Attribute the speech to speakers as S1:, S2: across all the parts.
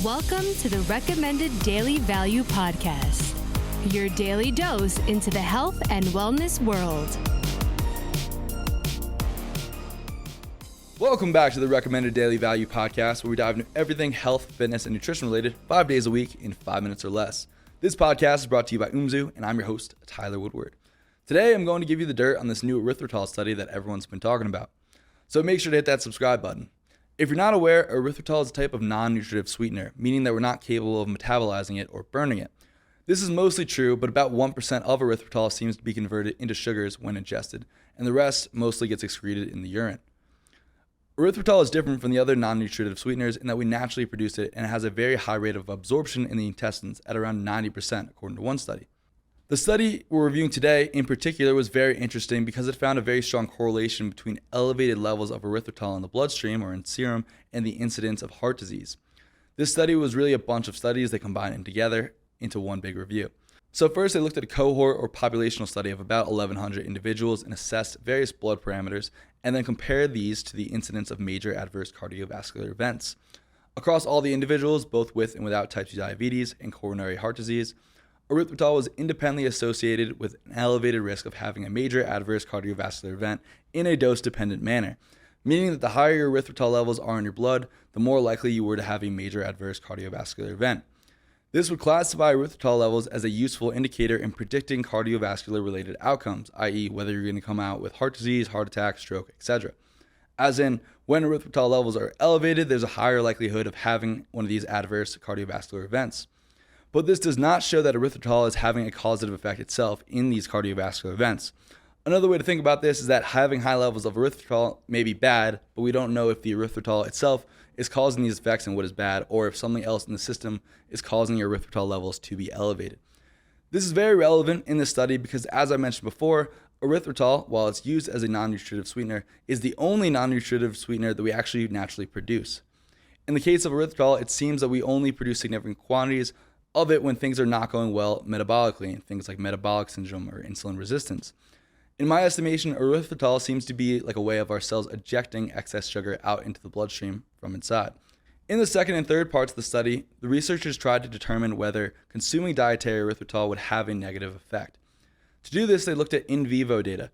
S1: Welcome to the Recommended Daily Value Podcast, your daily dose into the health and wellness world.
S2: Welcome back to the Recommended Daily Value Podcast, where we dive into everything health, fitness, and nutrition related 5 days a week in 5 minutes or less. This podcast is brought to you by Umzu, and I'm your host, Tyler Woodward. Today, I'm going to give you the dirt on this new erythritol study that everyone's been talking about. So make sure to hit that subscribe button. If you're not aware, erythritol is a type of non-nutritive sweetener, meaning that we're not capable of metabolizing it or burning it. This is mostly true, but about 1% of erythritol seems to be converted into sugars when ingested, and the rest mostly gets excreted in the urine. Erythritol is different from the other non-nutritive sweeteners in that we naturally produce it, and it has a very high rate of absorption in the intestines at around 90%, according to one study. The study we're reviewing today in particular was very interesting because it found a very strong correlation between elevated levels of erythritol in the bloodstream or in serum and the incidence of heart disease. This study was really a bunch of studies that combined them together into one big review. So first they looked at a cohort or populational study of about 1,100 individuals and assessed various blood parameters and then compared these to the incidence of major adverse cardiovascular events. Across all the individuals, both with and without type 2 diabetes and coronary heart disease, erythritol was independently associated with an elevated risk of having a major adverse cardiovascular event in a dose-dependent manner, meaning that the higher your erythritol levels are in your blood, the more likely you were to have a major adverse cardiovascular event. This would classify erythritol levels as a useful indicator in predicting cardiovascular-related outcomes, i.e. whether you're going to come out with heart disease, heart attack, stroke, etc. As in, when erythritol levels are elevated, there's a higher likelihood of having one of these adverse cardiovascular events. But this does not show that erythritol is having a causative effect itself in these cardiovascular events. Another way to think about this is that having high levels of erythritol may be bad, but we don't know if the erythritol itself is causing these effects and what is bad, or if something else in the system is causing your erythritol levels to be elevated. This is very relevant in this study because, as I mentioned before, erythritol, while it's used as a non-nutritive sweetener, is the only non-nutritive sweetener that we actually naturally produce. In the case of erythritol, it seems that we only produce significant quantities of it when things are not going well metabolically, things like metabolic syndrome or insulin resistance. In my estimation, erythritol seems to be like a way of our cells ejecting excess sugar out into the bloodstream from inside. In the second and third parts of the study, the researchers tried to determine whether consuming dietary erythritol would have a negative effect. To do this, they looked at in vivo data,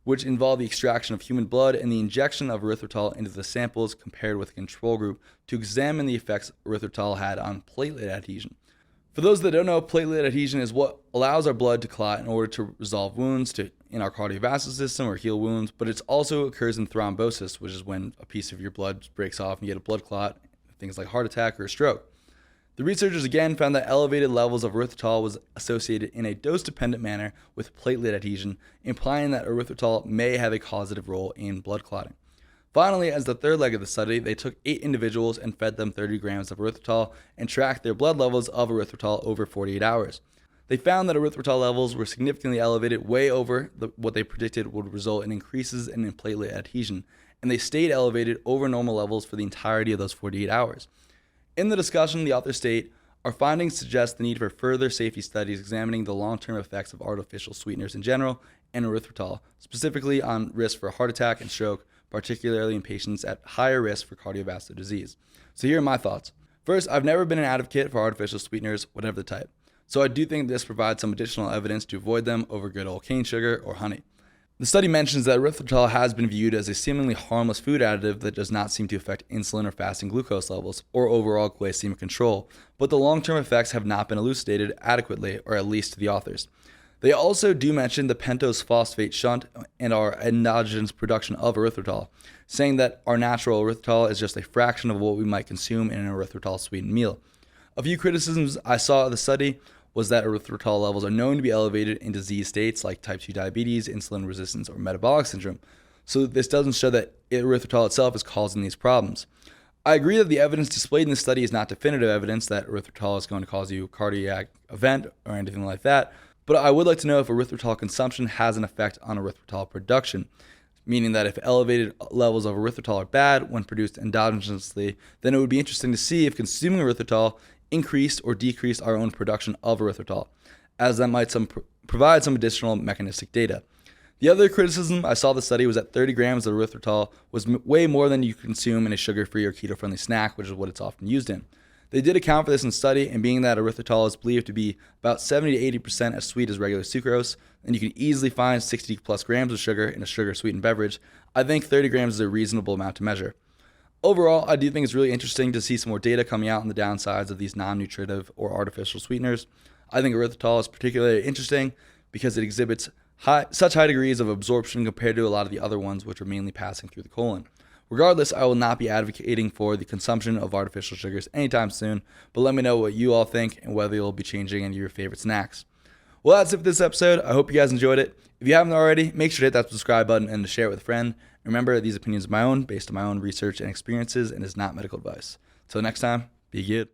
S2: which involved the extraction of human blood and the injection of erythritol into the samples compared with a control group to examine the effects erythritol had on platelet adhesion. For those that don't know, platelet adhesion is what allows our blood to clot in order to resolve wounds in our cardiovascular system or heal wounds, but it also occurs in thrombosis, which is when a piece of your blood breaks off and you get a blood clot, things like heart attack or a stroke. The researchers again found that elevated levels of erythritol was associated in a dose-dependent manner with platelet adhesion, implying that erythritol may have a causative role in blood clotting. Finally, as the third leg of the study, they took 8 individuals and fed them 30 grams of erythritol and tracked their blood levels of erythritol over 48 hours. They found that erythritol levels were significantly elevated, way over what they predicted would result in increases in platelet adhesion, and they stayed elevated over normal levels for the entirety of those 48 hours. In the discussion, the authors state, our findings suggest the need for further safety studies examining the long-term effects of artificial sweeteners in general and erythritol, specifically on risk for heart attack and stroke, particularly in patients at higher risk for cardiovascular disease. So here are my thoughts. First, I've never been an advocate for artificial sweeteners, whatever the type. So I do think this provides some additional evidence to avoid them over good old cane sugar or honey. The study mentions that erythritol has been viewed as a seemingly harmless food additive that does not seem to affect insulin or fasting glucose levels or overall glycemic control, but the long-term effects have not been elucidated adequately, or at least to the authors. They also do mention the pentose phosphate shunt and our endogenous production of erythritol, saying that our natural erythritol is just a fraction of what we might consume in an erythritol-sweetened meal. A few criticisms I saw of the study was that erythritol levels are known to be elevated in disease states like type 2 diabetes, insulin resistance, or metabolic syndrome, so this doesn't show that erythritol itself is causing these problems. I agree that the evidence displayed in this study is not definitive evidence that erythritol is going to cause you a cardiac event or anything like that, but I would like to know if erythritol consumption has an effect on erythritol production, meaning that if elevated levels of erythritol are bad when produced endogenously, then it would be interesting to see if consuming erythritol increased or decreased our own production of erythritol, as that might provide some additional mechanistic data. The other criticism I saw of the study was that 30 grams of erythritol was way more than you consume in a sugar-free or keto-friendly snack, which is what it's often used in. They did account for this in study, and being that erythritol is believed to be about 70 to 80% as sweet as regular sucrose, and you can easily find 60 plus grams of sugar in a sugar-sweetened beverage, I think 30 grams is a reasonable amount to measure. Overall, I do think it's really interesting to see some more data coming out on the downsides of these non-nutritive or artificial sweeteners. I think erythritol is particularly interesting because it exhibits such high degrees of absorption compared to a lot of the other ones, which are mainly passing through the colon. Regardless, I will not be advocating for the consumption of artificial sugars anytime soon, but let me know what you all think and whether you'll be changing any of your favorite snacks. Well, that's it for this episode. I hope you guys enjoyed it. If you haven't already, make sure to hit that subscribe button and to share it with a friend. Remember, these opinions are my own, based on my own research and experiences, and is not medical advice. Till next time, be good.